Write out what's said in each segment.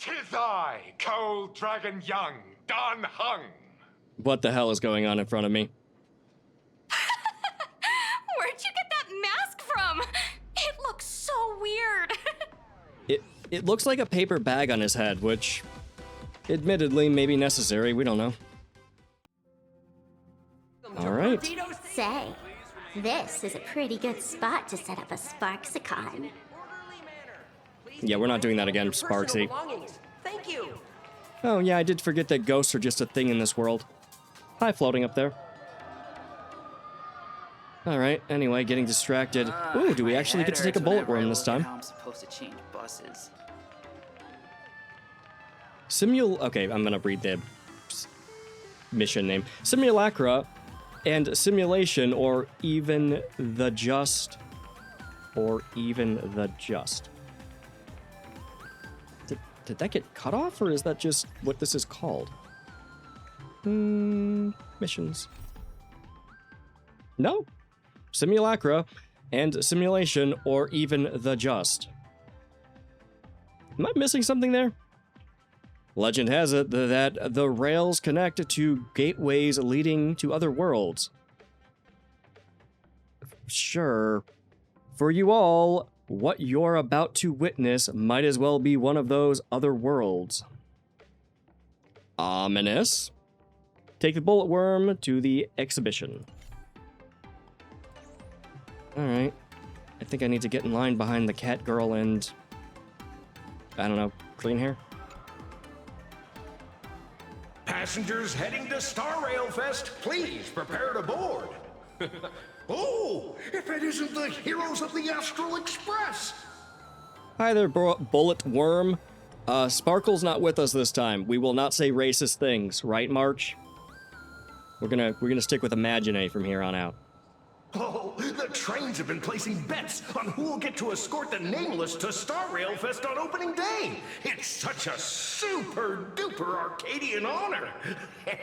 'Tis I, Cold Dragon Young, Don Hung. What the hell is going on in front of me? Where'd you get that mask from? It looks so weird. It looks like a paper bag on his head, which, admittedly, may be necessary. We don't know. All right. Say, this is a pretty good spot to set up a Sparksicon. Yeah, we're not doing that again, Sparksy. Thank you. Oh, yeah, I did forget that ghosts are just a thing in this world. Hi, floating up there. Alright, anyway, getting distracted. Ooh, do we actually get to take a bullet worm this time? I'm supposed to change buses. Okay, I'm gonna read the mission name. Simulacra and simulation, or even the just. Did that get cut off, or is that just what this is called? Missions. No. Simulacra and simulation, or even the just. Am I missing something there? Legend has it that the rails connect to gateways leading to other worlds. Sure. For you all, what you're about to witness might as well be one of those other worlds. Ominous. Take the bullet worm to the exhibition. Alright. I think I need to get in line behind the cat girl and... I don't know, clean hair? Passengers heading to Star Rail Fest, please prepare to board. Oh, if it isn't the heroes of the Astral Express! Hi there, bullet worm. Sparkle's not with us this time. We will not say racist things, right, March? We're gonna stick with Imagine from here on out. Oh, the trains have been placing bets on who will get to escort the Nameless to Star Rail Fest on opening day. It's such a super-duper Arcadian honor.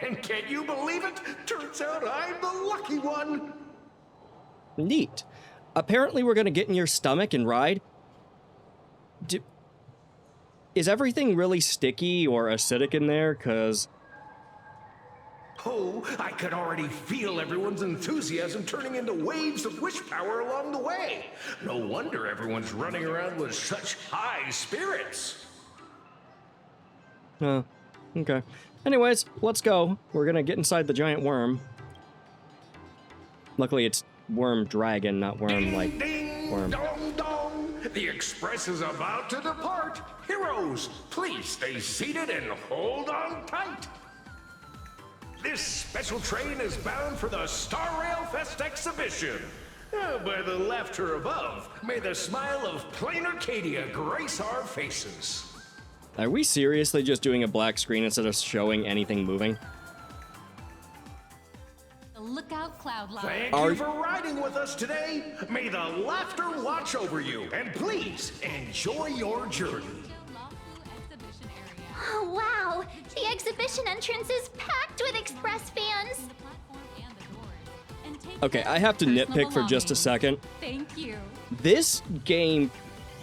And can you believe it? Turns out I'm the lucky one. Neat. Apparently we're gonna get in your stomach and ride. Is everything really sticky or acidic in there? 'Cause... Oh, I could already feel everyone's enthusiasm turning into waves of wish power along the way. No wonder everyone's running around with such high spirits. Okay. Anyways, let's go. We're gonna get inside the giant worm. Luckily it's worm dragon, not worm, like, Ding, worm. dong, dong. The express is about to depart. Heroes, please stay seated and hold on tight. This special train is bound for the Star Rail Fest exhibition. By the laughter above, may the smile of plain Arcadia grace our faces. Are we seriously just doing a black screen instead of showing anything moving? Look out, Cloudline. Thank you for riding with us today. May the laughter watch over you, and please enjoy your journey. Oh, wow! The exhibition entrance is packed with Express fans! Okay, I have to nitpick for just a second. Thank you. This game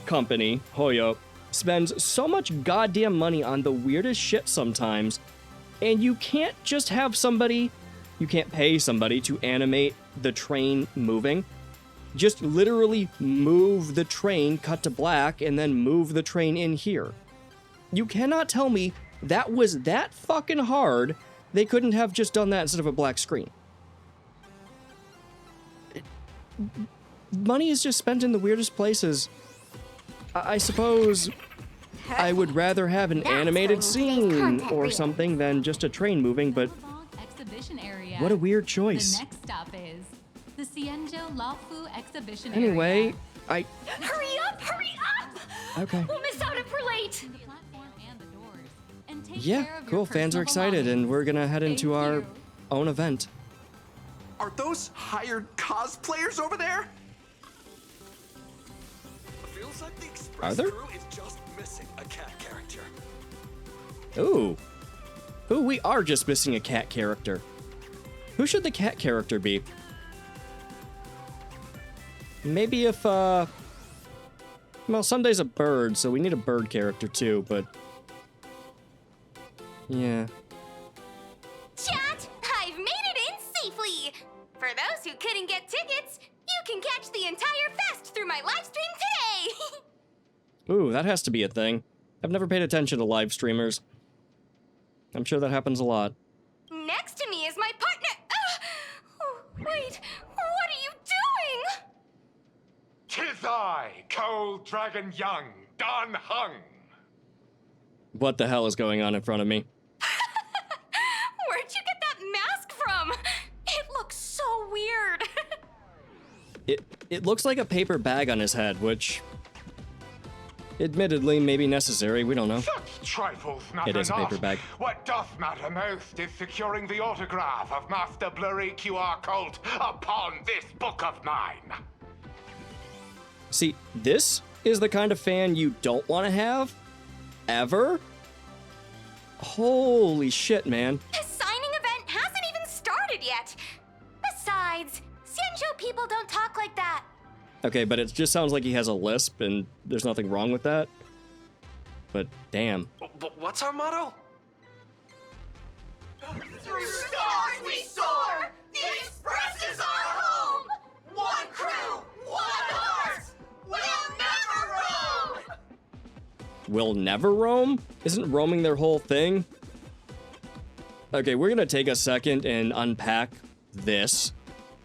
company, Hoyo, spends so much goddamn money on the weirdest shit sometimes, and you can't just have somebody, you can't pay somebody to animate the train moving. Just literally move the train, cut to black, and then move the train in here. You cannot tell me that was that fucking hard, they couldn't have just done that instead of a black screen. Money is just spent in the weirdest places. I suppose I would rather have an animated scene or something than just a train moving, but what a weird choice. The next stop is the Cienjo Lafu exhibition Anyway, area. Hurry up! Hurry up! Okay. We'll miss out if we're late! Yeah, cool. Fans are excited, and we're gonna head into our own event. Are those hired cosplayers over there? Feels like the Express Are there? crew is just missing a cat character. Ooh, we are just missing a cat character. Who should the cat character be? Maybe if, well, Sunday's a bird, so we need a bird character too, but Yeah. Chat, I've made it in safely! For those who couldn't get tickets, you can catch the entire fest through my live stream today! Ooh, that has to be a thing. I've never paid attention to live streamers. I'm sure that happens a lot. Next to me is my partner. Wait, what are you doing? 'Tis I, Cold Dragon Young, Don Hung. What the hell is going on in front of me? Where'd you get that mask from? It looks so weird. It looks like a paper bag on his head, which admittedly may be necessary, we don't know. Such trifles matter It is a not. paper bag. What doth matter most is securing the autograph of Master Blurry QR Cult upon this book of mine. See, this is the kind of fan you don't want to have, ever. Holy shit, man. The signing event hasn't even started yet. Besides, Xianzhou people don't talk like that. Okay, but it just sounds like he has a lisp, and there's nothing wrong with that. But damn. What's our motto? Through stars we soar! The Express is our home! One crew, one heart! We'll never roam! Will never roam? Isn't roaming their whole thing? Okay, we're gonna take a second and unpack this.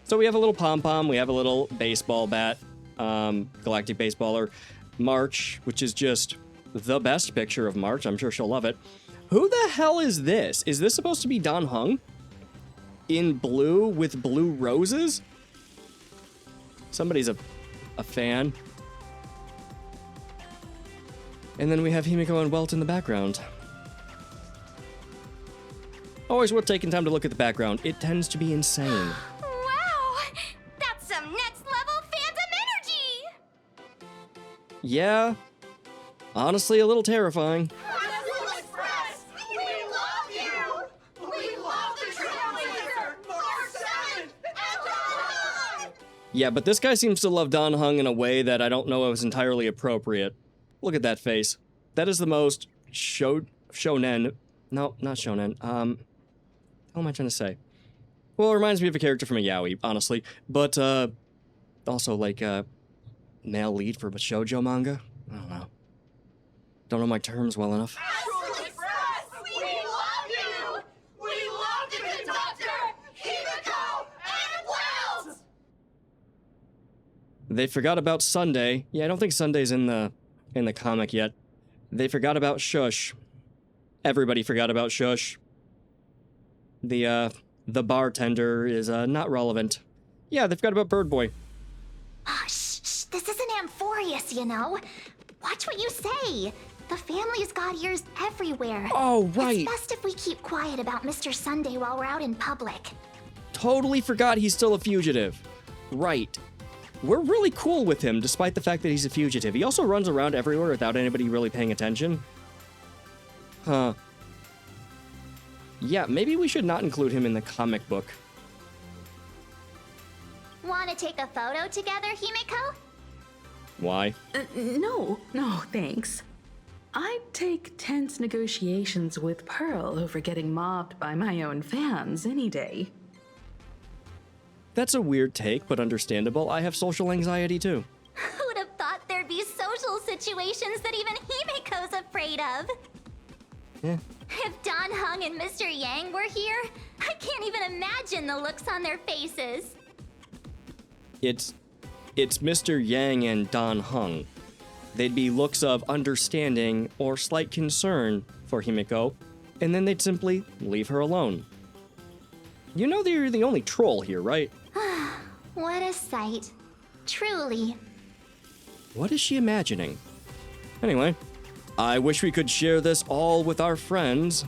So we have a little pom-pom, we have a little baseball bat, Galactic Baseballer, March, which is just the best picture of March. I'm sure she'll love it. Who the hell is this? Is this supposed to be Don Hung? In blue with blue roses? Somebody's a fan. And then we have Himiko and Welt in the background. Always worth taking time to look at the background. It tends to be insane. Wow, that's some next level fandom energy. Yeah, honestly, a little terrifying. Express! We love you! We love the Trailblazer! March 7th! And Don! Yeah, but this guy seems to love Don Hung in a way that I don't know is entirely appropriate. Look at that face. That is the most shonen. No, not shonen. What am I trying to say? Well, it reminds me of a character from a yaoi, honestly. But, also, like, male lead for a shoujo manga? I don't know. Don't know my terms well enough. Astral Express! We love you! We love the conductor, Himiko, and Wells! They forgot about Sunday. Yeah, I don't think Sunday's in the comic yet. They forgot about Shush. Everybody forgot about Shush. The bartender is, not relevant. Yeah, they forgot about Bird Boy. Shh, this isn't Amphorius, you know. Watch what you say. The family's got ears everywhere. Oh, right. It's best if we keep quiet about Mr. Sunday while we're out in public. Totally forgot he's still a fugitive. Right. We're really cool with him, despite the fact that he's a fugitive. He also runs around everywhere without anybody really paying attention. Huh. Yeah, maybe we should not include him in the comic book. Want to take a photo together, Himiko? Why? No, thanks. I'd take tense negotiations with Pearl over getting mobbed by my own fans any day. That's a weird take, but understandable. I have social anxiety too. Who'd have thought there'd be social situations that even Himiko's afraid of? Yeah. If Don Hung and Mr. Yang were here, I can't even imagine the looks on their faces. It's Mr. Yang and Don Hung. They'd be looks of understanding or slight concern for Himiko, and then they'd simply leave her alone. You know that you're the only troll here, right? What a sight. Truly. What is she imagining? Anyway, I wish we could share this all with our friends.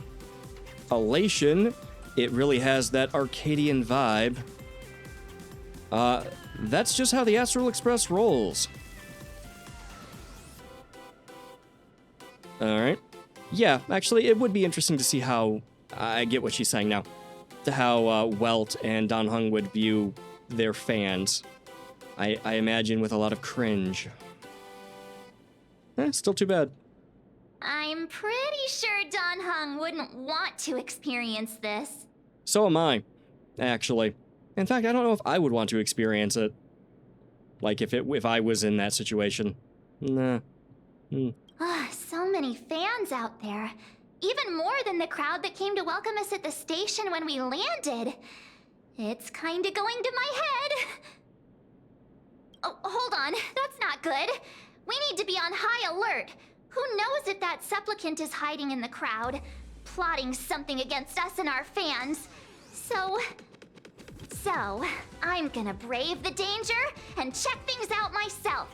Elation, it really has that Arcadian vibe. That's just how the Astral Express rolls. Alright. Yeah, actually, it would be interesting to see how... I get what she's saying now. How Welt and Don Hung would view their fans. I imagine with a lot of cringe. Still too bad. I'm pretty sure Don Hung wouldn't want to experience this. So am I, actually. In fact, I don't know if I would want to experience it. Like, if I was in that situation. Nah. So many fans out there. Even more than the crowd that came to welcome us at the station when we landed. It's kinda going to my head. Oh, hold on. That's not good. We need to be on high alert. Who knows if that supplicant is hiding in the crowd, plotting something against us and our fans. So, I'm gonna brave the danger and check things out myself.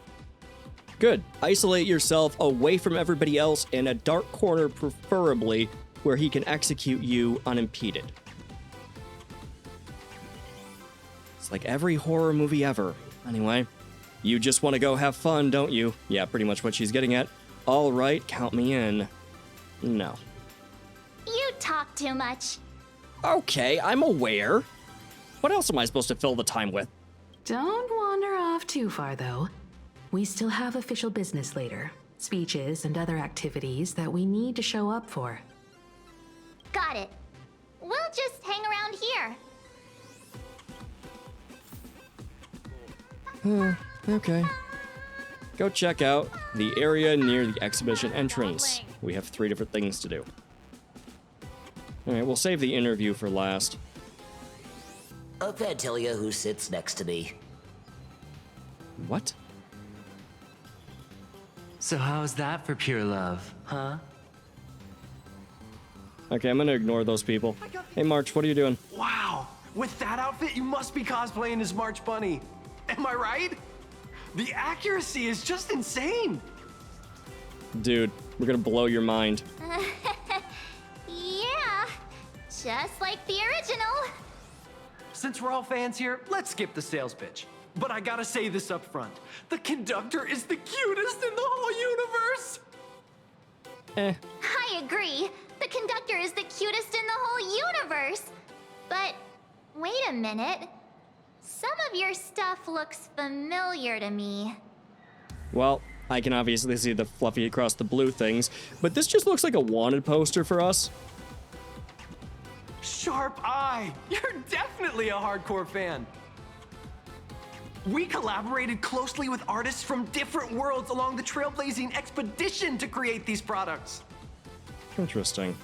Good. Isolate yourself away from everybody else in a dark corner, preferably, where he can execute you unimpeded. It's like every horror movie ever. Anyway, you just want to go have fun, don't you? Yeah, pretty much what she's getting at. All right, count me in. No. You talk too much. Okay, I'm aware. What else am I supposed to fill the time with? Don't wander off too far, though. We still have official business later. Speeches and other activities that we need to show up for. Got it. We'll just hang around here. Okay. Go check out the area near the exhibition entrance. We have 3 different things to do. Alright, we'll save the interview for last. Fantilia, who sits next to me. What? So how's that for pure love, huh? Okay, I'm gonna ignore those people. Hey, March, what are you doing? Wow, with that outfit, you must be cosplaying as March Bunny. Am I right? The accuracy is just insane. Dude, we're gonna blow your mind. Yeah, just like the original. Since we're all fans here, let's skip the sales pitch. But I gotta say this up front. The conductor is the cutest in the whole universe! I agree. The conductor is the cutest in the whole universe. But wait a minute. Some of your stuff looks familiar to me. Well, I can obviously see the fluffy across the blue things, but this just looks like a wanted poster for us. Sharp eye! You're definitely a hardcore fan. We collaborated closely with artists from different worlds along the trailblazing expedition to create these products. Interesting.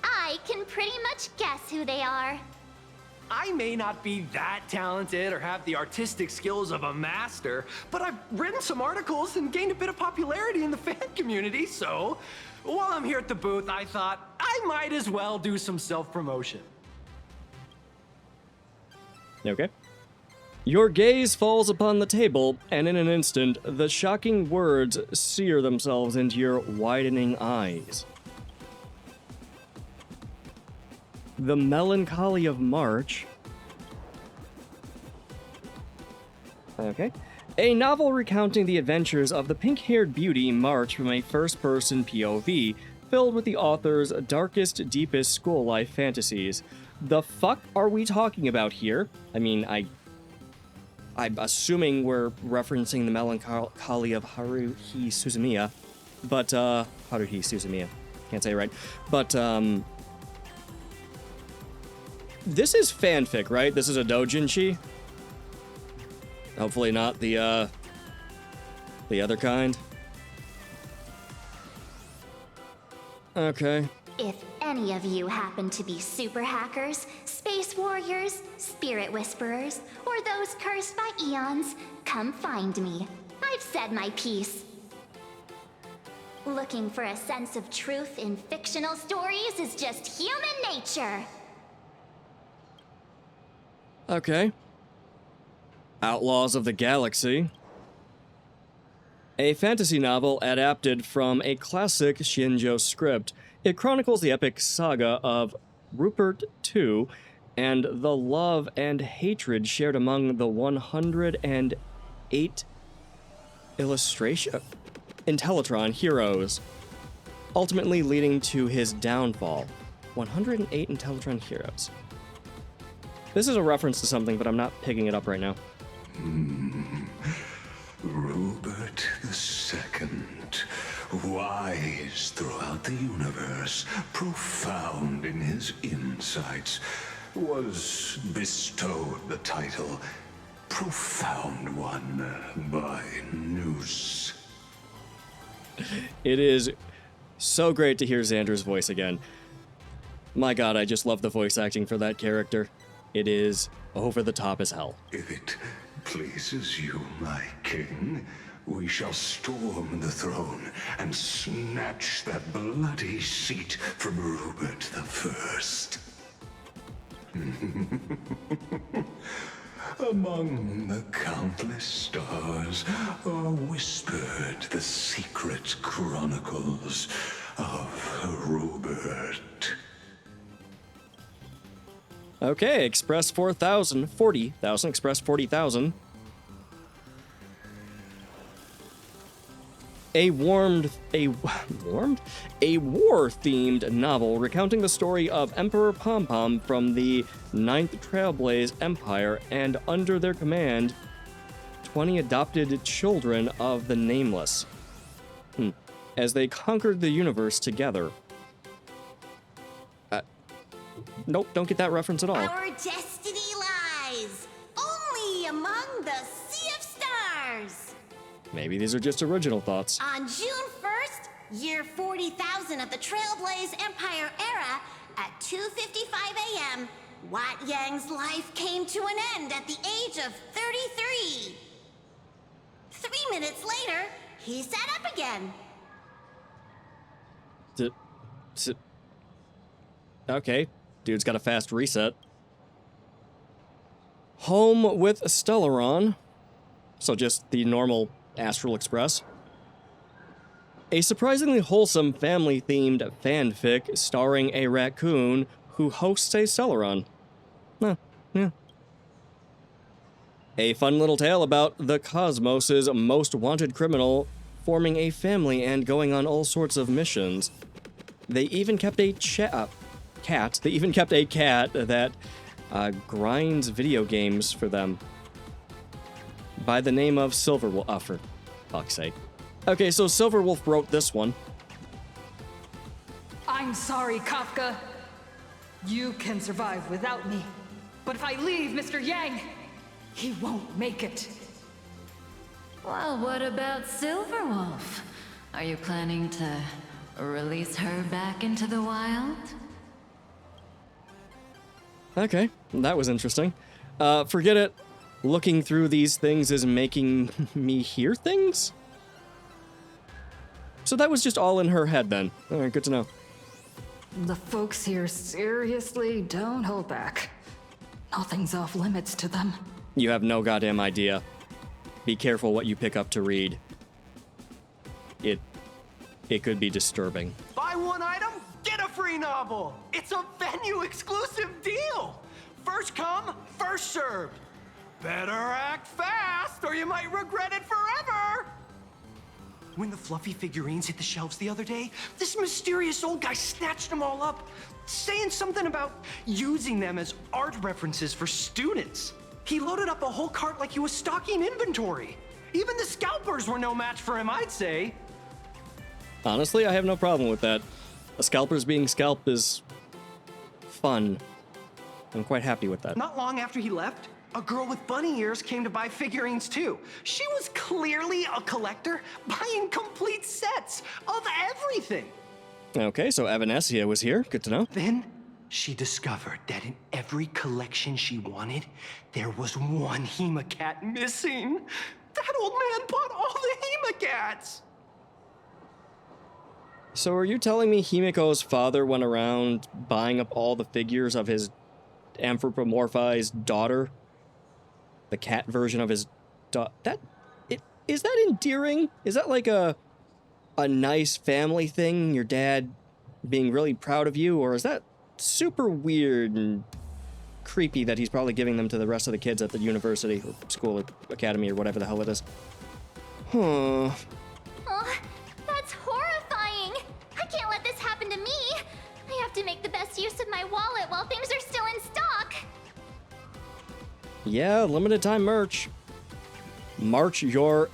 I can pretty much guess who they are. I may not be that talented or have the artistic skills of a master, but I've written some articles and gained a bit of popularity in the fan community, so while I'm here at the booth, I thought I might as well do some self-promotion. Okay. Your gaze falls upon the table, and in an instant, the shocking words sear themselves into your widening eyes. The Melancholy of March. Okay. A novel recounting the adventures of the pink-haired beauty March from a first-person POV, filled with the author's darkest, deepest school life fantasies. The fuck are we talking about here? I mean, I'm assuming we're referencing the Melancholy of Haruhi Suzumiya, but, Haruhi Suzumiya, can't say it right, but, this is fanfic, right? This is a doujinshi? Hopefully not the other kind. Okay. If any of you happen to be super hackers, space warriors, spirit whisperers, or those cursed by eons, come find me. I've said my piece. Looking for a sense of truth in fictional stories is just human nature. Okay. Outlaws of the Galaxy. A fantasy novel adapted from a classic Shinjo script. It chronicles the epic saga of Rupert II and the love and hatred shared among the 108 Intellitron heroes, ultimately leading to his downfall. 108 Intellitron heroes. This is a reference to something, but I'm not picking it up right now. Rupert II, why spies throughout the universe, profound in his insights, was bestowed the title Profound One by Noose. It is so great to hear Xander's voice again. My god, I just love the voice acting for that character. It is over the top as hell. If it pleases you, my king, we shall storm the throne and snatch that bloody seat from Rupert the First. Among the countless stars are whispered the secret chronicles of Rupert. Okay, Express 40,000, Express 40,000. A war-themed novel recounting the story of Emperor Pom-Pom from the 9th Trailblaze Empire and under their command, 20 adopted children of the Nameless. As they conquered the universe together. Nope, don't get that reference at all. Our destiny lies only among the Sea of Stars. Maybe these are just original thoughts. On June 1st, year 40,000 of the Trailblaze Empire era, at 2:55 a.m., Wat Yang's life came to an end at the age of 33. 3 minutes later, he sat up again. Okay, dude's got a fast reset. Home with Stellaron. So just the normal Astral Express. A surprisingly wholesome family-themed fanfic starring a raccoon who hosts a Stellaron. Yeah. A fun little tale about the cosmos' most wanted criminal forming a family and going on all sorts of missions. They even kept a cat that grinds video games for them by the name of Silverwolf. Oh, for fuck's sake. Okay, so Silverwolf wrote this one. I'm sorry, Kafka. You can survive without me. But if I leave Mr. Yang, he won't make it. Well, what about Silverwolf? Are you planning to release her back into the wild? Okay, that was interesting. Forget it. Looking through these things is making me hear things? So that was just all in her head then. Alright, good to know. The folks here seriously don't hold back. Nothing's off limits to them. You have no goddamn idea. Be careful what you pick up to read. It could be disturbing. Buy one item, get a free novel. It's a venue exclusive deal. First come, first served. Better act fast or you might regret it forever. When the fluffy figurines hit the shelves the other day, this mysterious old guy snatched them all up, saying something about using them as art references for students. He loaded up a whole cart like he was stocking inventory. Even the scalpers were no match for him, I'd say. Honestly, I have no problem with that. A scalper's being scalped is fun. I'm quite happy with that. Not long after he left, a girl with bunny ears came to buy figurines too. She was clearly a collector, buying complete sets of everything. Okay, so Evanescia was here. Good to know. Then she discovered that in every collection she wanted, there was one Hemacat missing. That old man bought all the Hemacats. So are you telling me Himiko's father went around buying up all the figures of his anthropomorphized daughter? The cat version of his daughter? Is that endearing? Is that like a nice family thing? Your dad being really proud of you? Or is that super weird and creepy that he's probably giving them to the rest of the kids at the university or school or academy or whatever the hell it is? Huh. Oh, that's horrifying. I can't let this happen to me. I have to make the best use of my wallet while things are still in stock. Yeah, limited time merch. March, you're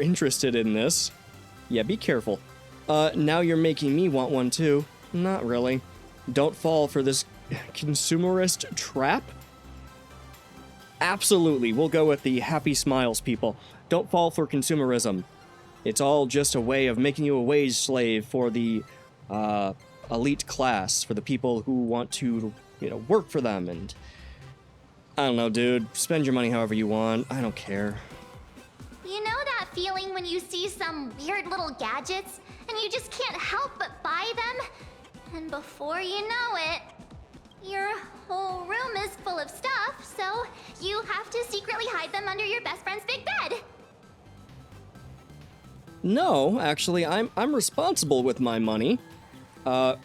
interested in this. Yeah, be careful. Now you're making me want one too. Not really. Don't fall for this consumerist trap. Absolutely, we'll go with the happy smiles, people. Don't fall for consumerism. It's all just a way of making you a wage slave for the elite class, for the people who want to, work for them. And I don't know, dude. Spend your money however you want. I don't care. You know that feeling when you see some weird little gadgets and you just can't help but buy them? And before you know it, your whole room is full of stuff, so you have to secretly hide them under your best friend's big bed. No, actually, I'm responsible with my money. I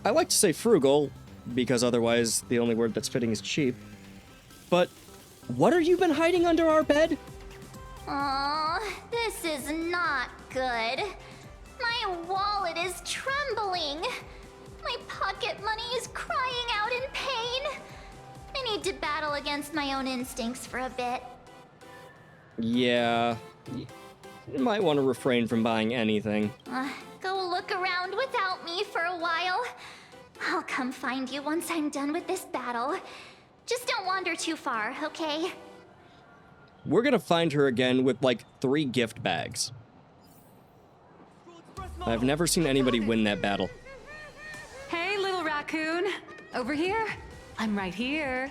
like to say frugal, because otherwise the only word that's fitting is cheap. But what have you been hiding under our bed? Aw, this is not good. My wallet is trembling. My pocket money is crying out in pain. I need to battle against my own instincts for a bit. Yeah, you might want to refrain from buying anything. Go look around without me for a while. I'll come find you once I'm done with this battle. Just don't wander too far, okay? We're gonna find her again with like 3 gift bags. I've never seen anybody win that battle. Hey, little raccoon. Over here? I'm right here.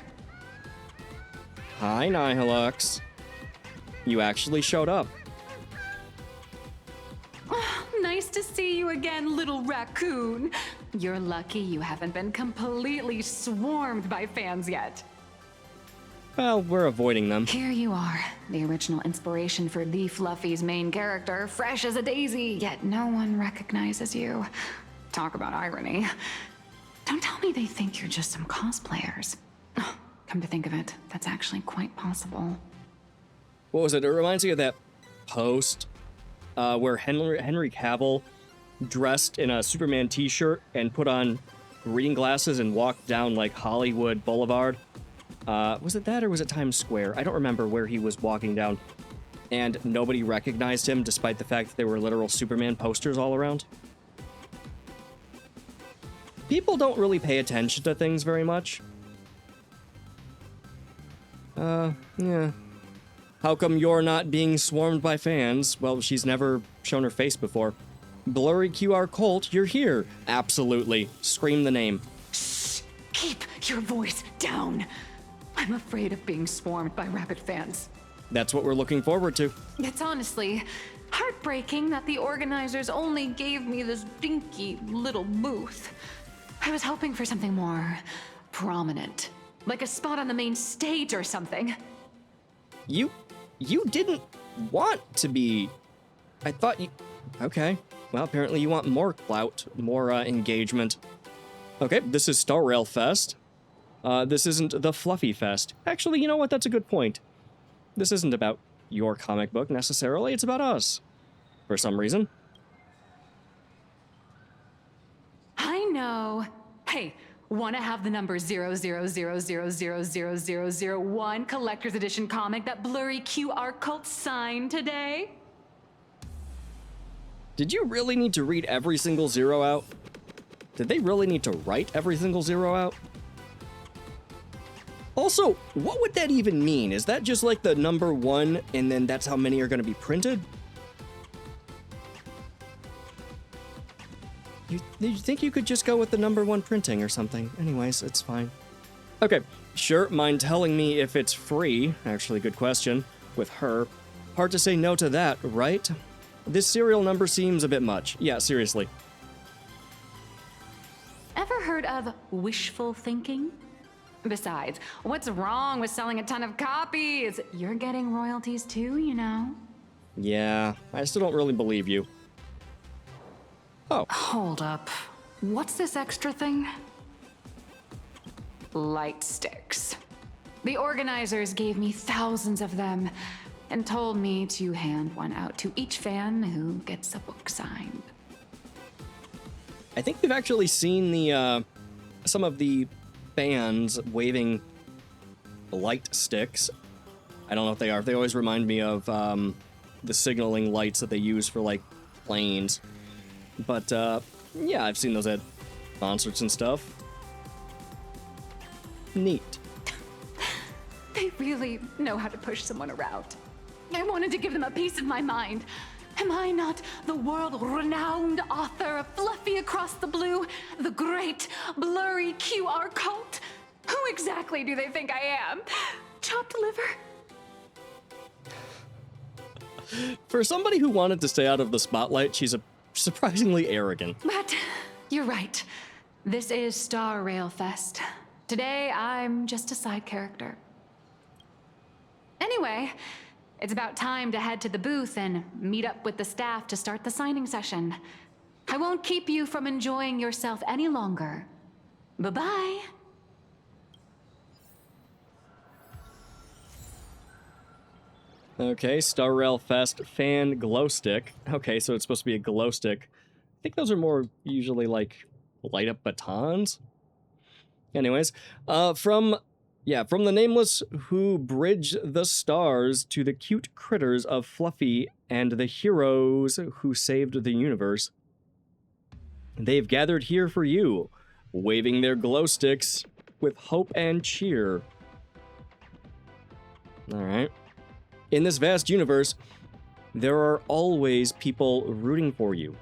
Hi, Nihilux. You actually showed up. Nice to see you again, little raccoon. You're lucky you haven't been completely swarmed by fans yet. Well, we're avoiding them. Here you are, the original inspiration for the Fluffy's main character, fresh as a daisy, yet no one recognizes you. Talk about irony. Don't tell me they think you're just some cosplayers. Come to think of it, that's actually quite possible. What was it? It reminds me of that post where Henry Cavill dressed in a Superman t-shirt and put on reading glasses and walked down like Hollywood Boulevard. Was it that or was it Times Square? I don't remember where he was walking down. And nobody recognized him despite the fact that there were literal Superman posters all around. People don't really pay attention to things very much. Yeah. How come you're not being swarmed by fans? Well, she's never shown her face before. Blurry QR Colt, you're here. Absolutely. Scream the name. Shh! Keep your voice down. I'm afraid of being swarmed by rabid fans. That's what we're looking forward to. It's honestly heartbreaking that the organizers only gave me this dinky little booth. I was hoping for something more prominent, like a spot on the main stage or something. You didn't want to be... I thought you... Okay. Well, apparently you want more clout, more engagement. Okay, this is Star Rail Fest. This isn't the Fluffy Fest. Actually, you know what? That's a good point. This isn't about your comic book necessarily. It's about us. For some reason. I know. Hey, want to have the number 000000001 collector's edition comic that Blurry QR Cult signed today? Did you really need to read every single zero out? Did they really need to write every single zero out? Also, what would that even mean? Is that just like the number 1 and then that's how many are going to be printed? You think you could just go with the number 1 printing or something? Anyways, it's fine. Okay, sure, mind telling me if it's free? Actually, good question. With her. Hard to say no to that, right? This serial number seems a bit much. Yeah, seriously. Ever heard of wishful thinking? Besides, what's wrong with selling a ton of copies? You're getting royalties too, you know. Yeah, I still don't really believe you. Oh. Hold up. What's this extra thing? Light sticks. The organizers gave me thousands of them and told me to hand one out to each fan who gets a book signed. I think we've actually seen the some of the fans waving light sticks. I don't know what they are. They always remind me of the signaling lights that they use for like planes. But, yeah, I've seen those at concerts and stuff. Neat. They really know how to push someone around. I wanted to give them a piece of my mind. Am I not the world-renowned author of Fluffy Across the Blue, the great blurry QR cult? Who exactly do they think I am? Chopped liver? For somebody who wanted to stay out of the spotlight, she's surprisingly arrogant. But you're right. This is Star Rail Fest. Today, I'm just a side character. Anyway, it's about time to head to the booth and meet up with the staff to start the signing session. I won't keep you from enjoying yourself any longer. Bye-bye. Okay, Star Rail Fest fan glow stick. Okay, so it's supposed to be a glow stick. I think those are more usually like light up batons. Anyways, from the nameless who bridge the stars to the cute critters of Fluffy and the heroes who saved the universe. They've gathered here for you, waving their glow sticks with hope and cheer. All right. In this vast universe, there are always people rooting for you.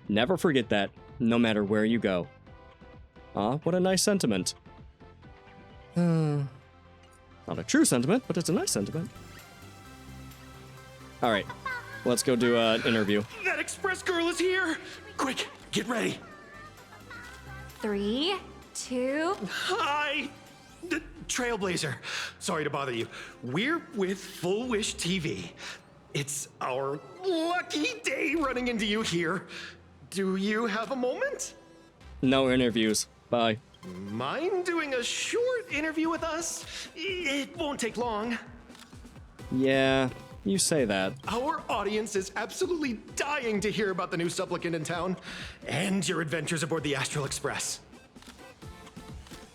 Never forget that, no matter where you go. Ah, what a nice sentiment. Not a true sentiment, but it's a nice sentiment. All right, let's go do an interview. That express girl is here! Quick, get ready. 3, 2... Hi! The Trailblazer. Sorry to bother you. We're with Full Wish TV. It's our lucky day running into you here. Do you have a moment? No interviews. Bye. Mind doing a short interview with us? It won't take long. Yeah, you say that. Our audience is absolutely dying to hear about the new supplicant in town and your adventures aboard the Astral Express.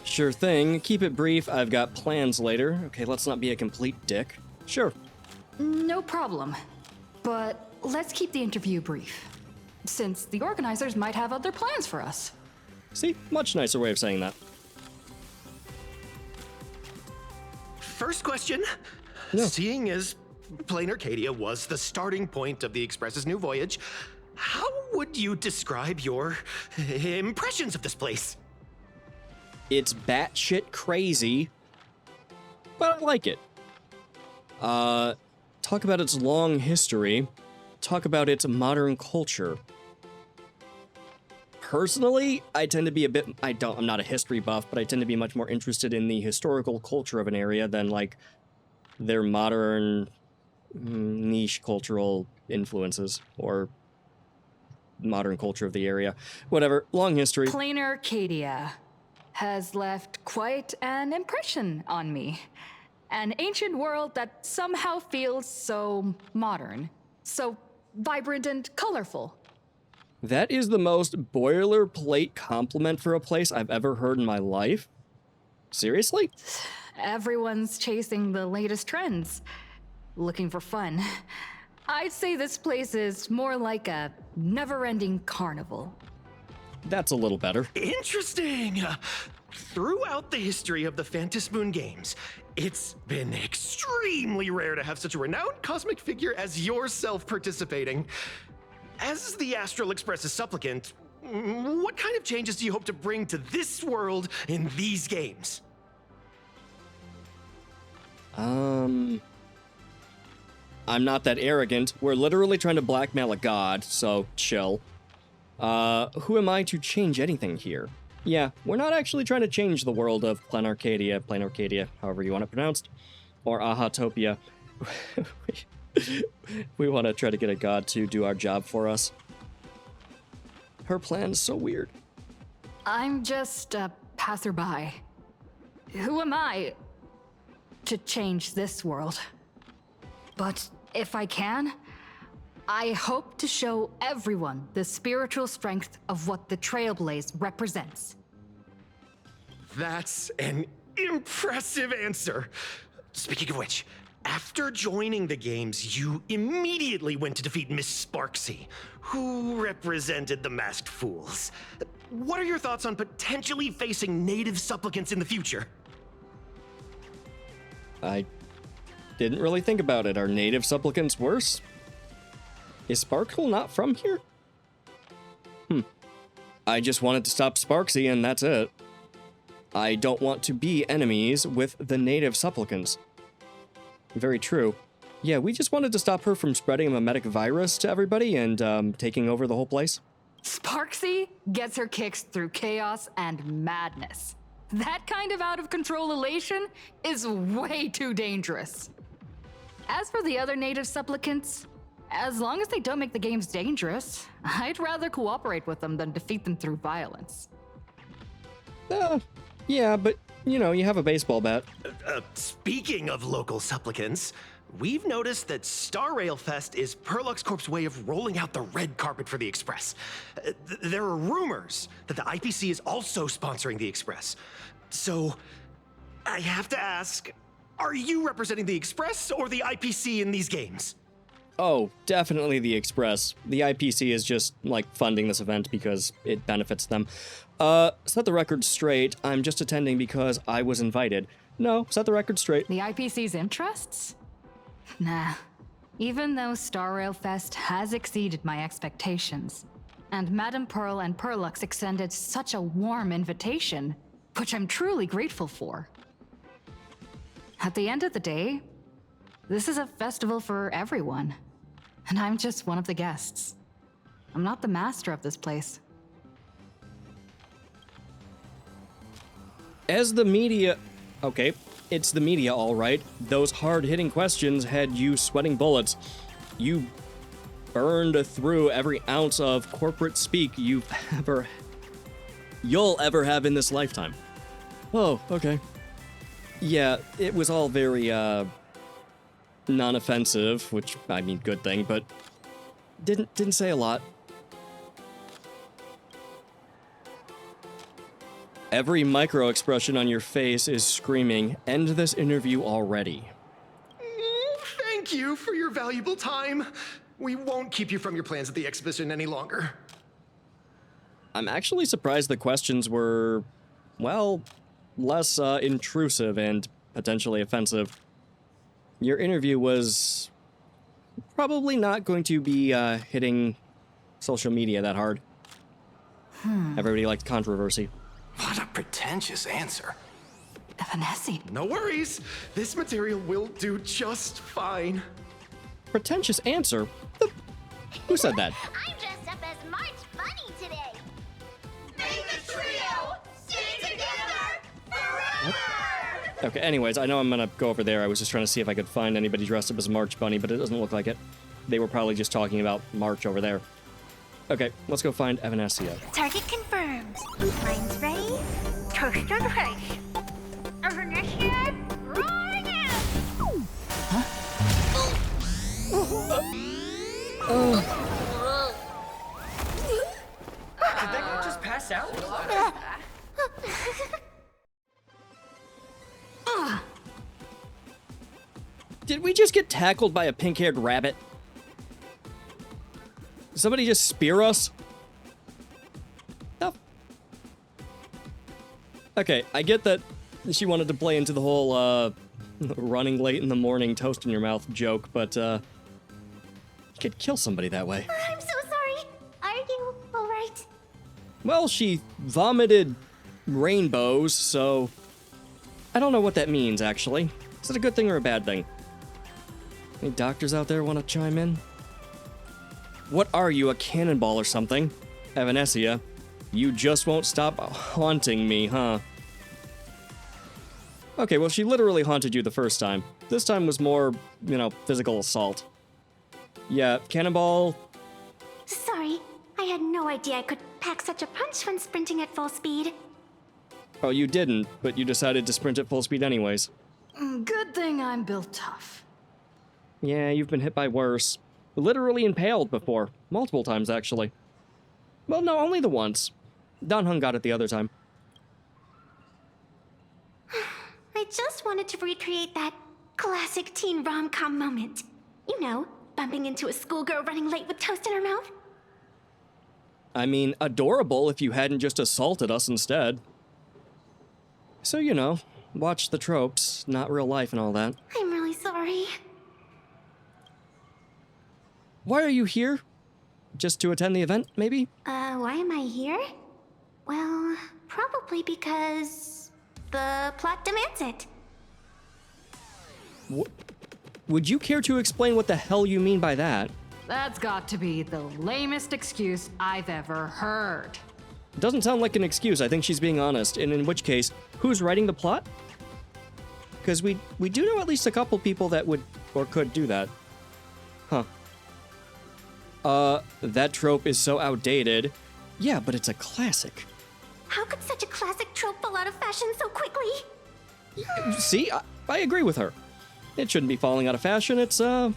Sure thing. Keep it brief. I've got plans later. Okay, let's not be a complete dick. Sure. No problem. But let's keep the interview brief, since the organizers might have other plans for us. See? Much nicer way of saying that. First question. No. Seeing as Plain Arcadia was the starting point of the Express's new voyage, how would you describe your impressions of this place? It's batshit crazy, but I like it. Talk about its long history. Talk about its modern culture. Personally, I tend to be I'm not a history buff, but I tend to be much more interested in the historical culture of an area than, like, their modern niche cultural influences or modern culture of the area. Whatever, long history. Plain Arcadia has left quite an impression on me. An ancient world that somehow feels so modern, so vibrant and colorful. That is the most boilerplate compliment for a place I've ever heard in my life. Seriously? Everyone's chasing the latest trends, looking for fun. I'd say this place is more like a never-ending carnival. That's a little better. Interesting! Throughout the history of the Phantasmoon games, it's been extremely rare to have such a renowned cosmic figure as yourself participating. As the Astral Express's supplicant, what kind of changes do you hope to bring to this world in these games? I'm not that arrogant. We're literally trying to blackmail a god, so chill. Who am I to change anything here? Yeah, we're not actually trying to change the world of Plain Arcadia, however you want it pronounced, or Ahatopia. We want to try to get a god to do our job for us. Her plan is so weird. I'm just a passerby. Who am I to change this world? But if I can, I hope to show everyone the spiritual strength of what the Trailblaze represents. That's an impressive answer. Speaking of which, After joining the games, you immediately went to defeat Miss Sparksy, who represented the Masked Fools. What are your thoughts on potentially facing native supplicants in the future? I didn't really think about it. Are native supplicants worse? Is Sparkle not from here? I just wanted to stop Sparksy and that's it. I don't want to be enemies with the native supplicants. Very true. Yeah, we just wanted to stop her from spreading a memetic virus to everybody and taking over the whole place. Sparksy gets her kicks through chaos and madness. That kind of out-of-control elation is way too dangerous. As for the other native supplicants, as long as they don't make the games dangerous, I'd rather cooperate with them than defeat them through violence. Yeah, but, you know, you have a baseball bat. Speaking of local supplicants, we've noticed that Star Rail Fest is Perlux Corp's way of rolling out the red carpet for the Express. There are rumors that the IPC is also sponsoring the Express. So, I have to ask, are you representing the Express or the IPC in these games? Oh, definitely the Express. The IPC is just, like, funding this event because it benefits them. Set the record straight, I'm just attending because I was invited. No, set the record straight. The IPC's interests? Nah. Even though Star Rail Fest has exceeded my expectations, and Madame Pearl and Perlux extended such a warm invitation, which I'm truly grateful for. At the end of the day, this is a festival for everyone, and I'm just one of the guests. I'm not the master of this place. As the media... Okay, it's the media, all right. Those hard-hitting questions had you sweating bullets. You burned through every ounce of corporate speak you'll ever have in this lifetime. Oh, okay. Yeah, it was all very, non-offensive, which, I mean, good thing, but didn't say a lot. Every micro-expression on your face is screaming, end this interview already. Thank you for your valuable time. We won't keep you from your plans at the exhibition any longer. I'm actually surprised the questions were, well, less intrusive and potentially offensive. Your interview was probably not going to be hitting social media that hard. Everybody liked controversy. What a pretentious answer. Evanescence. No worries. This material will do just fine. Pretentious answer? Who said that? I'm dressed up as March Bunny today. May the trio stay together forever! Okay, anyways, I know I'm gonna go over there. I was just trying to see if I could find anybody dressed up as a March Bunny, but it doesn't look like it. They were probably just talking about March over there. Okay, let's go find Evanescence. Target confirmed. Mine's ready. Toast on face. Evanescence, rolling out. Did that guy just pass out? Did we just get tackled by a pink-haired rabbit? Did somebody just spear us? No. Okay, I get that she wanted to play into the whole, running late in the morning, toast in your mouth joke, but, you could kill somebody that way. I'm so sorry. Are you alright? Well, she vomited rainbows, so... I don't know what that means, actually. Is it a good thing or a bad thing? Any doctors out there want to chime in? What are you, a cannonball or something? Evanescence, you just won't stop haunting me, huh? Okay, well, she literally haunted you the first time. This time was more, you know, physical assault. Yeah, cannonball... Sorry. I had no idea I could pack such a punch when sprinting at full speed. Oh, you didn't, but you decided to sprint at full speed anyways. Good thing I'm built tough. Yeah, you've been hit by worse. Literally impaled before. Multiple times, actually. Well, no, only the once. Dan Hung got it the other time. I just wanted to recreate that Classic teen rom-com moment. You know, bumping into a schoolgirl running late with toast in her mouth. I mean, adorable if you hadn't just assaulted us instead. So, you know, watch the tropes, not real life and all that. I'm really sorry. Why are you here? Just to attend the event, maybe? Why am I here? Well, probably because the plot demands it. Would you care to explain what the hell you mean by that? That's got to be the lamest excuse I've ever heard. Doesn't sound like an excuse. I think she's being honest. And in which case, who's writing the plot? Because we do know at least a couple people that would or could do that. Huh. That trope is so outdated. Yeah, but it's a classic. How could such a classic trope fall out of fashion so quickly? See, I agree with her. It shouldn't be falling out of fashion. It's, yeah,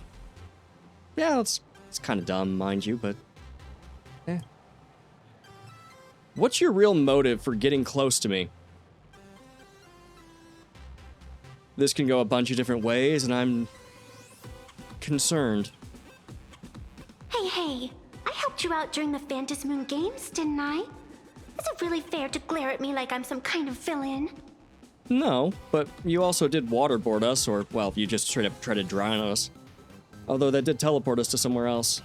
it's kind of dumb, mind you, but, eh. What's your real motive for getting close to me? This can go a bunch of different ways, and I'm concerned. Hey, I helped you out during the Phantasmoon Games, didn't I? Is it really fair to glare at me like I'm some kind of villain? No, but you also did waterboard us, or, well, you just straight up tried to drown us. Although that did teleport us to somewhere else.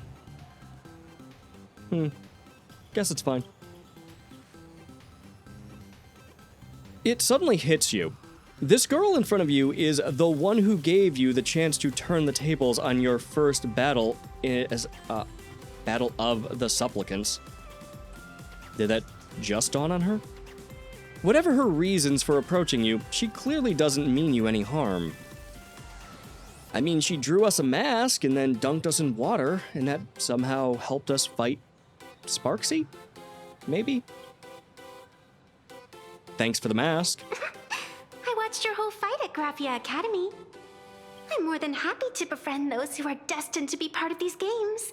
Guess it's fine. It suddenly hits you. This girl in front of you is the one who gave you the chance to turn the tables on your first battle as Battle of the Supplicants. Did that just dawn on her? Whatever her reasons for approaching you, she clearly doesn't mean you any harm. I mean, she drew us a mask and then dunked us in water, and that somehow helped us fight Sparksy? Maybe? Thanks for the mask. I watched your whole fight at Graphia Academy. I'm more than happy to befriend those who are destined to be part of these games,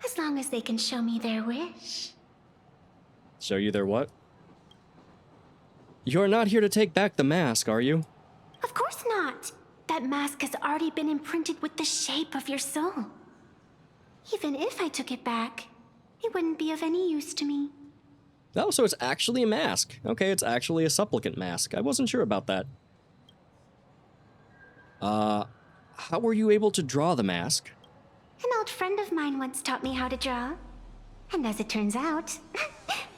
as long as they can show me their wish. Show you their what? You're not here to take back the mask, are you? Of course not. That mask has already been imprinted with the shape of your soul. Even if I took it back, it wouldn't be of any use to me. Oh, so it's actually a mask. Okay, it's actually a supplicant mask. I wasn't sure about that. How were you able to draw the mask? An old friend of mine once taught me how to draw. And as it turns out,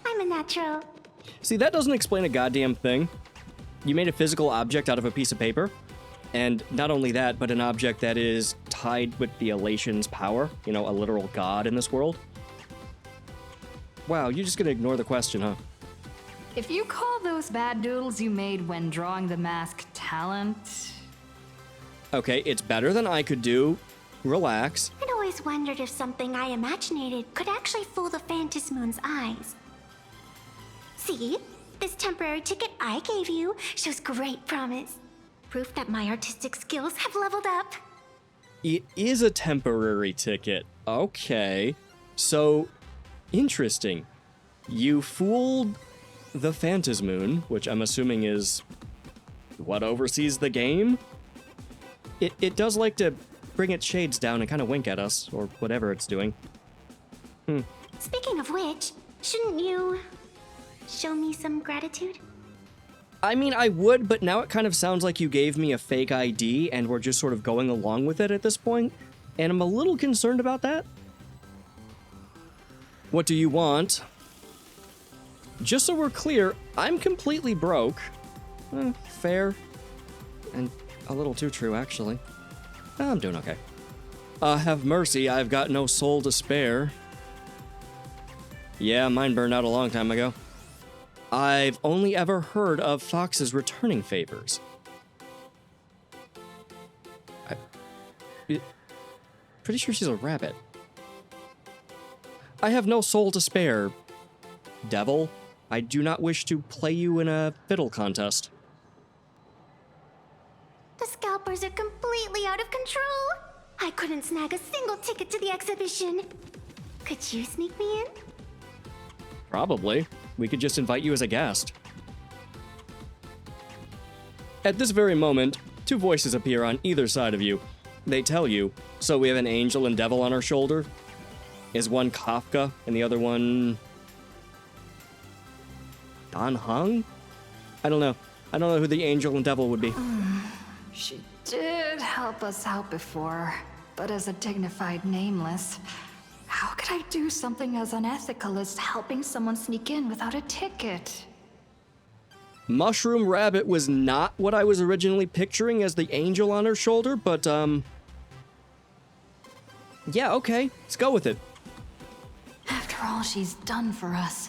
I'm a natural. See, that doesn't explain a goddamn thing. You made a physical object out of a piece of paper. And not only that, but an object that is tied with the Elation's power. You know, a literal god in this world. Wow, you're just gonna ignore the question, huh? If you call those bad doodles you made when drawing the mask talent... Okay, it's better than I could do. Relax. I'd always wondered if something I imaginated could actually fool the Phantasmoon's eyes. See? This temporary ticket I gave you shows great promise. Proof that my artistic skills have leveled up. It is a temporary ticket. Okay. So, interesting. You fooled the Phantasmoon, which I'm assuming is what oversees the game? It does like to bring its shades down and kind of wink at us, or whatever it's doing. Speaking of which, shouldn't you show me some gratitude? I mean, I would, but now it kind of sounds like you gave me a fake ID and we're just sort of going along with it at this point, and I'm a little concerned about that. What do you want? Just so we're clear, I'm completely broke. Fair. And a little too true, actually. I'm doing okay. Have mercy, I've got no soul to spare. Yeah, mine burned out a long time ago. I've only ever heard of foxes returning favors. Pretty sure she's a rabbit. I have no soul to spare. Devil, I do not wish to play you in a fiddle contest. The scalpers are completely out of control. I couldn't snag a single ticket to the exhibition. Could you sneak me in? Probably. We could just invite you as a guest. At this very moment, Two voices appear on either side of you. They tell you, so we have an angel and devil on our shoulder. Is one Kafka and the other one Don Hung? I don't know. I don't know who the angel and devil would be. She did help us out before, but as a dignified nameless, how could I do something as unethical as helping someone sneak in without a ticket? Mushroom Rabbit was not what I was originally picturing as the angel on her shoulder, but, yeah, okay, let's go with it. After all she's done for us,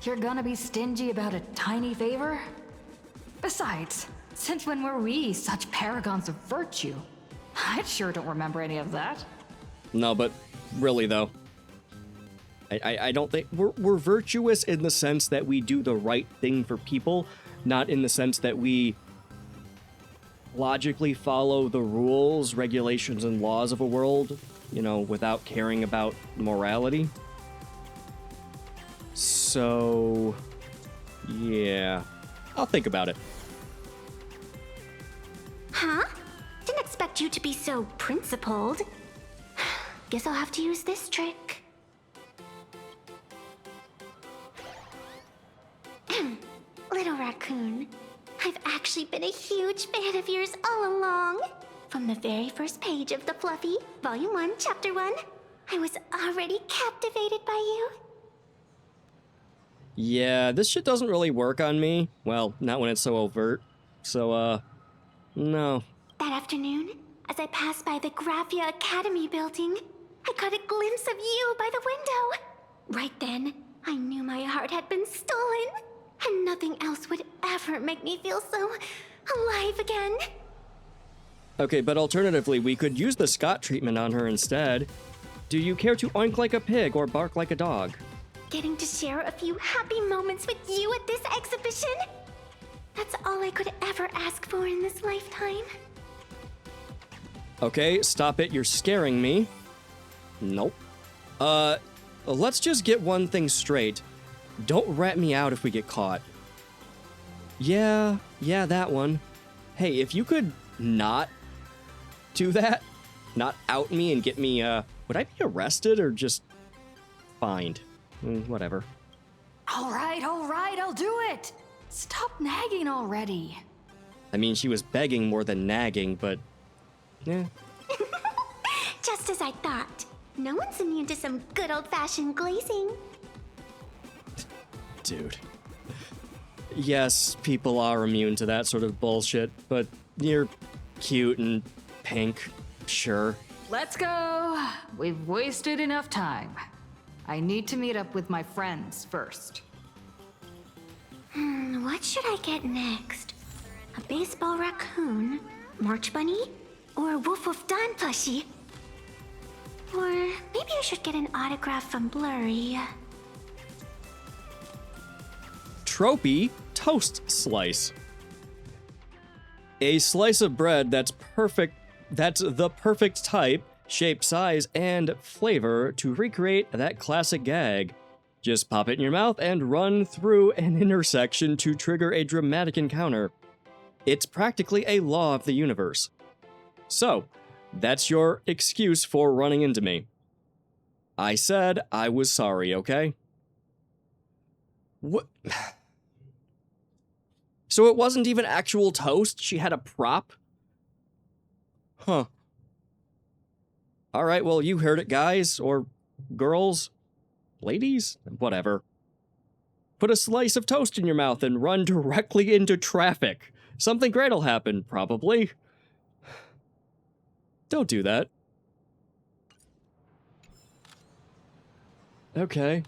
you're gonna be stingy about a tiny favor? Besides, since when were we such paragons of virtue? I sure don't remember any of that. No, but really, though, I don't think... We're virtuous in the sense that we do the right thing for people, not in the sense that we logically follow the rules, regulations, and laws of a world, you know, without caring about morality. So, yeah, I'll think about it. Huh? Didn't expect you to be so principled. Guess I'll have to use this trick. Little raccoon, I've actually been a huge fan of yours all along. From the very first page of The Fluffy, Volume 1, Chapter 1, I was already captivated by you. Yeah, this shit doesn't really work on me. Well, not when it's so overt. So, no. That afternoon, as I passed by the Graphia Academy building, I caught a glimpse of you by the window. Right then, I knew my heart had been stolen, and nothing else would ever make me feel so alive again. Okay, but alternatively, we could use the Scott treatment on her instead. Do you care to oink like a pig or bark like a dog? Getting to share a few happy moments with you at this exhibition? That's all I could ever ask for in this lifetime. Okay, stop it, you're scaring me. Nope. Let's just get one thing straight. Don't rat me out if we get caught. Yeah, that one. Hey, if you could not do that, not out me and get me, would I be arrested or just fined? Whatever. All right, I'll do it. Stop nagging already. I mean, she was begging more than nagging, but yeah. Just as I thought. No one's immune to some good old-fashioned glazing. Dude. Yes, people are immune to that sort of bullshit, but you're cute and pink, sure. Let's go. We've wasted enough time. I need to meet up with my friends first. What should I get next? A baseball raccoon? March bunny? Or a Woof Woof Dawn plushie? Or maybe I should get an autograph from Blurry. Tropy toast slice. A slice of bread that's the perfect type, shape, size, and flavor to recreate that classic gag. Just pop it in your mouth and run through an intersection to trigger a dramatic encounter. It's practically a law of the universe. So, that's your excuse for running into me. I said I was sorry, okay? What? So it wasn't even actual toast? She had a prop? Huh. Alright, well, you heard it, guys. Or girls. Ladies? Whatever. Put a slice of toast in your mouth and run directly into traffic. Something great'll happen, probably. Don't do that. Okay.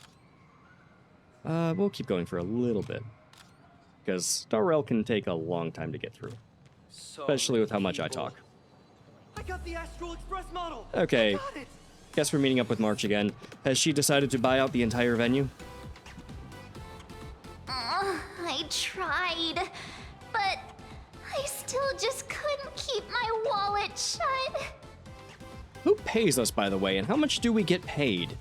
We'll keep going for a little bit. Because Star Rail can take a long time to get through. Especially with how much I talk. I got the Astral Express model. Okay. Guess we're meeting up with March again. Has she decided to buy out the entire venue? I tried, but I still just couldn't keep my wallet shut. Who pays us, by the way, and how much do we get paid?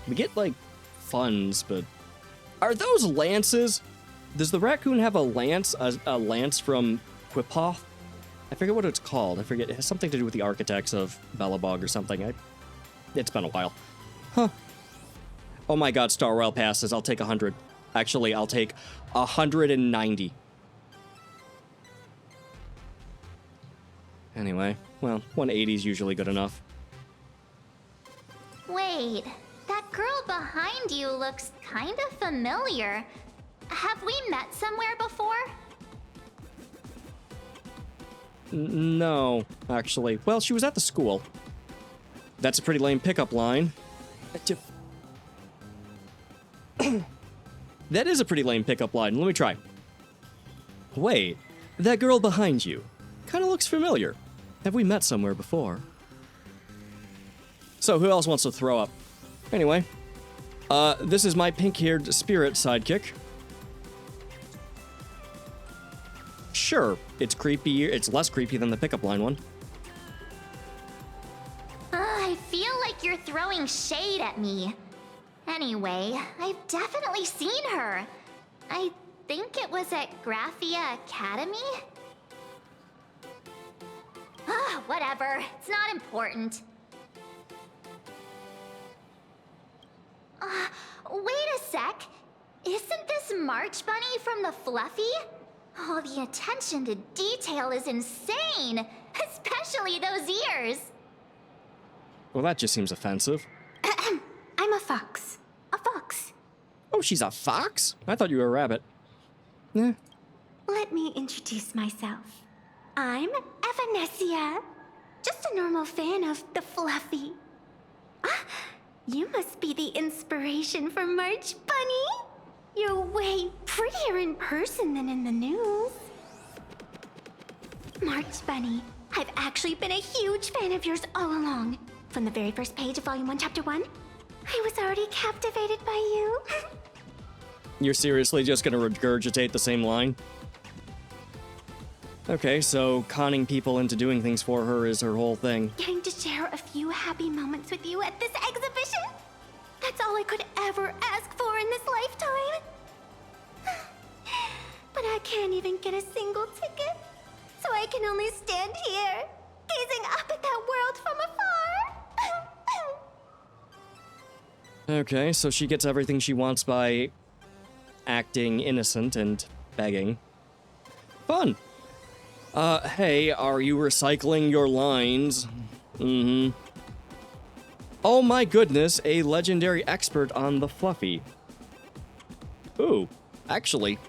We get, like, funds, but... Are those lances? Does the raccoon have a lance? A lance from Quipoth? I forget what it's called. I forget. It has something to do with the architects of Bellabog or something. It's been a while. Huh. Oh my god, Star Rail passes. I'll take 100. Actually, I'll take 190. Anyway, well, 180 is usually good enough. Wait, that girl behind you looks kind of familiar. Have we met somewhere before? No, actually. Well, she was at the school. That's a pretty lame pickup line. That is a pretty lame pickup line. Let me try. Wait, that girl behind you kind of looks familiar. Have we met somewhere before? So, who else wants to throw up? Anyway, this is my pink-haired spirit sidekick. Sure, it's creepy. It's less creepy than the pickup line one. I feel like you're throwing shade at me. Anyway, I've definitely seen her. I think it was at Graphia Academy? Whatever. It's not important. Wait a sec. Isn't this March Bunny from the Fluffy? Oh, the attention to detail is insane. Especially those ears. Well, that just seems offensive. I'm a fox. A fox. Oh, she's a fox? I thought you were a rabbit. Eh. Let me introduce myself. I'm Evanessia. Just a normal fan of the Fluffy. You must be the inspiration for March Bunny. You're way prettier in person than in the news. March Bunny, I've actually been a huge fan of yours all along. From the very first page of Volume 1, Chapter 1, I was already captivated by you. You're seriously just gonna regurgitate the same line? Okay, so conning people into doing things for her is her whole thing. Getting to share a few happy moments with you at this exhibition? That's all I could ever ask for in this lifetime. But I can't even get a single ticket. So I can only stand here, gazing up at that world from afar. Okay, so she gets everything she wants by acting innocent and begging. Fun! Hey, are you recycling your lines? Mm-hmm. Oh my goodness, a legendary expert on the Fluffy. Ooh, actually.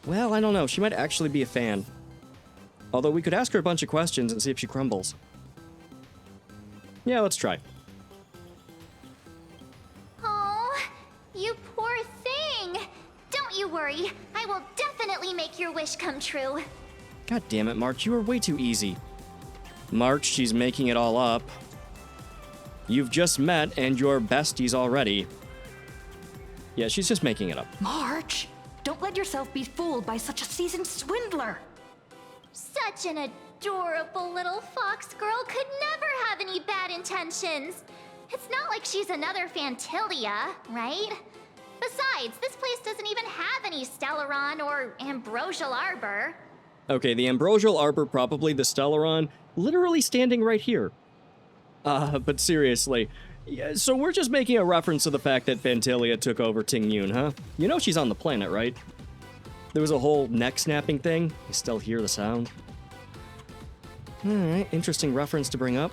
Well, I don't know, she might actually be a fan. Although we could ask her a bunch of questions and see if she crumbles. Yeah, let's try. Oh, you poor thing. Don't you worry, I will definitely make your wish come true. God damn it, March, you are way too easy. March, she's making it all up. You've just met and you're besties already. Yeah, she's just making it up. March, don't let yourself be fooled by such a seasoned swindler. Such an adorable little fox girl could never have any bad intentions. It's not like she's another Fantilia, right? Besides, this place doesn't even have any Stellaron or Ambrosial Arbor. Okay, the Ambrosial Arbor, probably the Stellaron, literally standing right here. But seriously, yeah, so we're just making a reference to the fact that Fantilia took over Ting Yun, huh? You know she's on the planet, right? There was a whole neck snapping thing. You still hear the sound. Alright, interesting reference to bring up.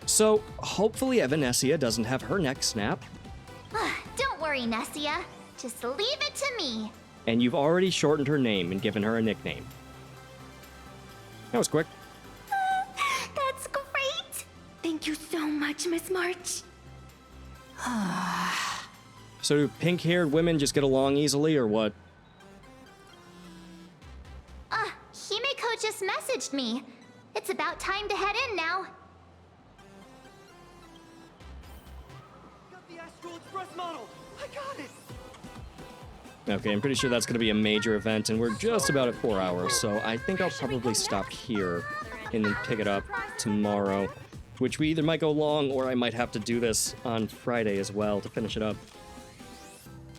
So, hopefully Evanessia doesn't have her neck snap. Don't worry, Nessia. Just leave it to me. And you've already shortened her name and given her a nickname. That was quick. That's great. Thank you so much, Miss March. So do pink-haired women just get along easily, or what? Himeko just messaged me. It's about time to head in now. Got the Astral Express model. I got it. Okay, I'm pretty sure that's going to be a major event, and we're just about at 4 hours, so I think I'll probably stop here and then pick it up tomorrow, which we either might go long or I might have to do this on Friday as well to finish it up.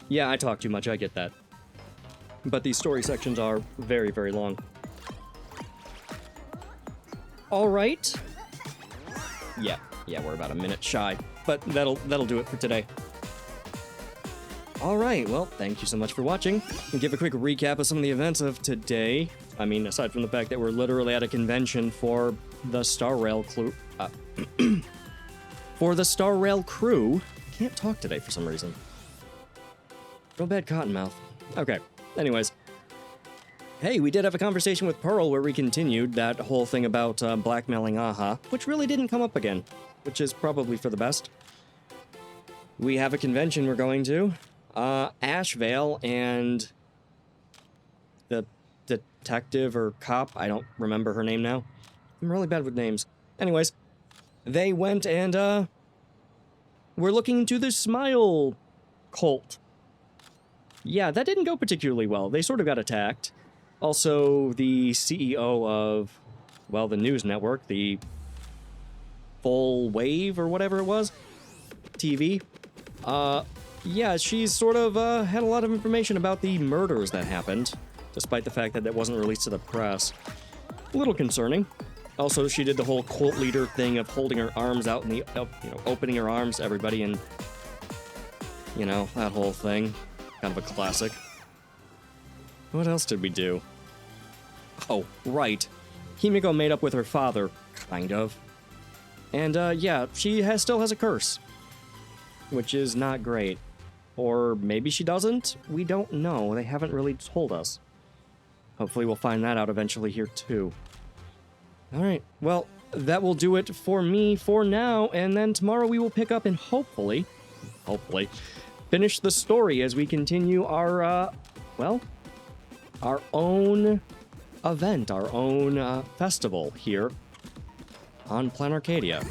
Yeah, I talk too much, I get that. But these story sections are very, very long. All right. Yeah, we're about a minute shy, but that'll do it for today. All right, well, thank you so much for watching. I'll give a quick recap of some of the events of today. I mean, aside from the fact that we're literally at a convention for the Star Rail crew. For the Star Rail crew. Can't talk today for some reason. Real bad cottonmouth. Okay, anyways. Hey, we did have a conversation with Pearl where we continued that whole thing about blackmailing Aha, which really didn't come up again, which is probably for the best. We have a convention we're going to. Ashvale and the detective or cop, I don't remember her name now. I'm really bad with names. Anyways, they went and, we're looking into the Smile cult. Yeah, that didn't go particularly well. They sort of got attacked. Also, the CEO of, well, the news network, the Full Wave or whatever it was, TV, yeah, she's sort of had a lot of information about the murders that happened, despite the fact that that wasn't released to the press. A little concerning. Also, she did the whole cult leader thing of holding her arms out in the, opening her arms to everybody and, that whole thing. Kind of a classic. What else did we do? Oh, right. Himiko made up with her father, kind of. And, yeah, she still has a curse. Which is not great. Or maybe she doesn't? We don't know. They haven't really told us. Hopefully we'll find that out eventually here, too. Alright, well, that will do it for me for now, and then tomorrow we will pick up and hopefully, finish the story as we continue our, our own event, our own festival here on Planarcadia.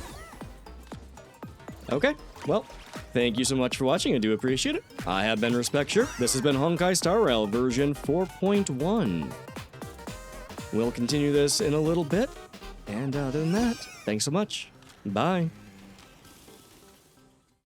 Okay, well, thank you so much for watching, I do appreciate it. I have been Respecture. This has been Honkai Star Rail version 4.1. We'll continue this in a little bit, and other than that, thanks so much. Bye.